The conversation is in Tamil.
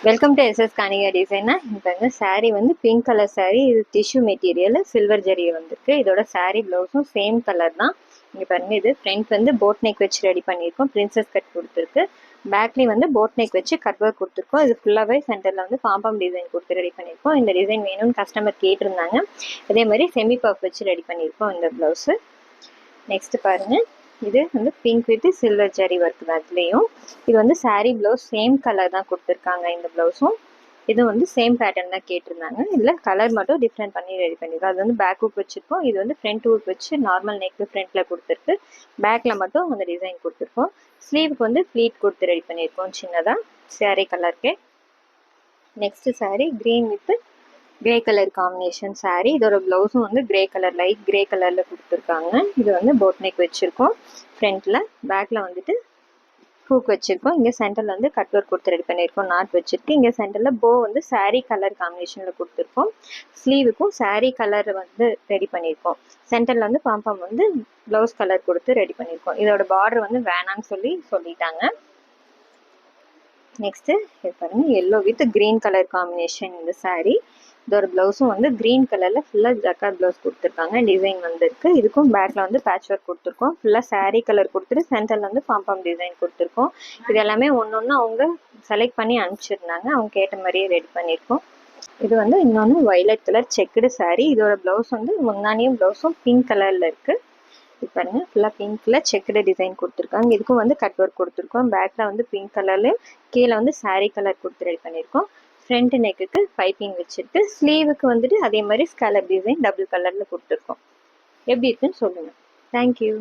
வெல்கம் டு எஸ்எஸ் கானிகா டிசைனா. இப்போ சாரீ வந்து பிங்க் கலர் சாரீ. இது டிஷ்யூ மெட்டீரியல், சில்வர் ஜரி வந்திருக்கு. இதோட சாரீ ப்ளவுஸும் சேம் கலர் தான். இங்கே பாருங்க, இது ஃப்ரண்ட் வந்து போட் நெக் வச்சு ரெடி பண்ணியிருக்கோம். பிரின்சஸ் கட் கொடுத்துருக்கு. பேக்லேயும் வந்து போட் நெக் வச்சு கட் ஒர்க் கொடுத்துருக்கோம். இது ஃபுல்லாகவே சென்டரில் வந்து பாம்பம் டிசைன் கொடுத்து ரெடி பண்ணியிருக்கோம். இந்த டிசைன் வேணும்னு கஸ்டமர் கேட்டிருந்தாங்க. இதே மாதிரி செமி பஃப் வச்சு ரெடி பண்ணியிருக்கோம் இந்த ப்ளவுஸு. நெக்ஸ்ட் பாருங்க, இது வந்து pink with silver zari work தான். இதுலேயும் இது வந்து சாரீ ப்ளவுஸ் சேம் கலர் தான் கொடுத்துருக்காங்க. இந்த ப்ளவுஸும் இது வந்து சேம் பேட்டர்ன் தான் கேட்டிருந்தாங்க. இதில் கலர் மட்டும் டிஃப்ரெண்ட் பண்ணி ரெடி பண்ணியிருக்கோம். அது வந்து பேக் ஹூக் வச்சுருக்கோம். இது வந்து ஃப்ரண்ட் ஹூக் வச்சு நார்மல் நெக்கு ஃப்ரண்ட்டில் கொடுத்துருக்கு. பேக்கில் மட்டும் அந்த டிசைன் கொடுத்துருக்கோம். ஸ்லீவுக்கு வந்து ஃப்ளீட் கொடுத்து ரெடி பண்ணியிருக்கோம் சின்னதாக சாரீ கலருக்கு. Next sari green with grey colour combination sari. இதோட ப்ளவுஸும் வந்து கிரே கலர், லைட் கிரே கலரில் கொடுத்துருக்காங்க. இது வந்து போட் நெக் வச்சுருக்கோம் ஃப்ரண்ட்டில். பேக்கில் வந்துட்டு ஹூக் வச்சுருக்கோம். இங்கே சென்டரில் வந்து கட் ஒர்க் கொடுத்து ரெடி பண்ணியிருக்கோம். நாட் வச்சுருக்கு. இங்கே சென்டரில் போ வந்து சாரீ கலர் காம்பினேஷனில் கொடுத்துருக்கோம். ஸ்லீவுக்கும் சாரீ கலர் வந்து ரெடி பண்ணியிருக்கோம். சென்டரில் வந்து பாம்பம் வந்து ப்ளவுஸ் கலர் கொடுத்து ரெடி பண்ணியிருக்கோம். இதோட பார்டர் வந்து வேணான்னு சொல்லிட்டாங்க. நெக்ஸ்ட்டு இது பாருங்கள், yellow with green colour combination இந்த சாரீ. இதோட ப்ளவுஸும் வந்து க்ரீன் கலரில் ஃபுல்லாக ஜக்கார்ட் ப்ளவுஸ் கொடுத்துருக்காங்க. டிசைன் வந்துருக்கு. இதுக்கும் பேக்கில் வந்து பேட்ச் ஒர்க் கொடுத்துருக்கோம். ஃபுல்லாக சாரீ கலர் கொடுத்துட்டு சென்டரில் வந்து பாம்பம் டிசைன் கொடுத்துருக்கோம். இது எல்லாமே ஒன்று அவங்க செலக்ட் பண்ணி அனுப்பிச்சிருந்தாங்க. அவங்க கேட்ட மாதிரியே ரெடி பண்ணியிருக்கோம். இது வந்து இன்னொன்று வயலட் கலர் செக்குடு சாரீ. இதோட ப்ளவுஸ் வந்து முன்னாடியும் ப்ளவுஸும் பிங்க் கலரில் இருக்குது. இது பாருங்கள், ஃபுல்லாக பிங்க்கில் செக்குடு டிசைன் கொடுத்துருக்காங்க. இதுக்கும் வந்து கட் ஒர்க் கொடுத்துருக்கோம். பேக்கில் வந்து பிங்க் கலர்லேயும் கீழே வந்து சாரீ கலர் கொடுத்து ரெடி பண்ணியிருக்கோம். ஃப்ரண்ட் நெக்குக்கு பைப்பிங் வச்சுருக்கு. ஸ்லீவுக்கு வந்துட்டு அதே மாதிரி ஸ்கேலப் டிசைன் டபுள் கலரில் கொடுத்துருக்கோம். எப்படி இருக்குன்னு சொல்லுங்கள். தேங்க்யூ.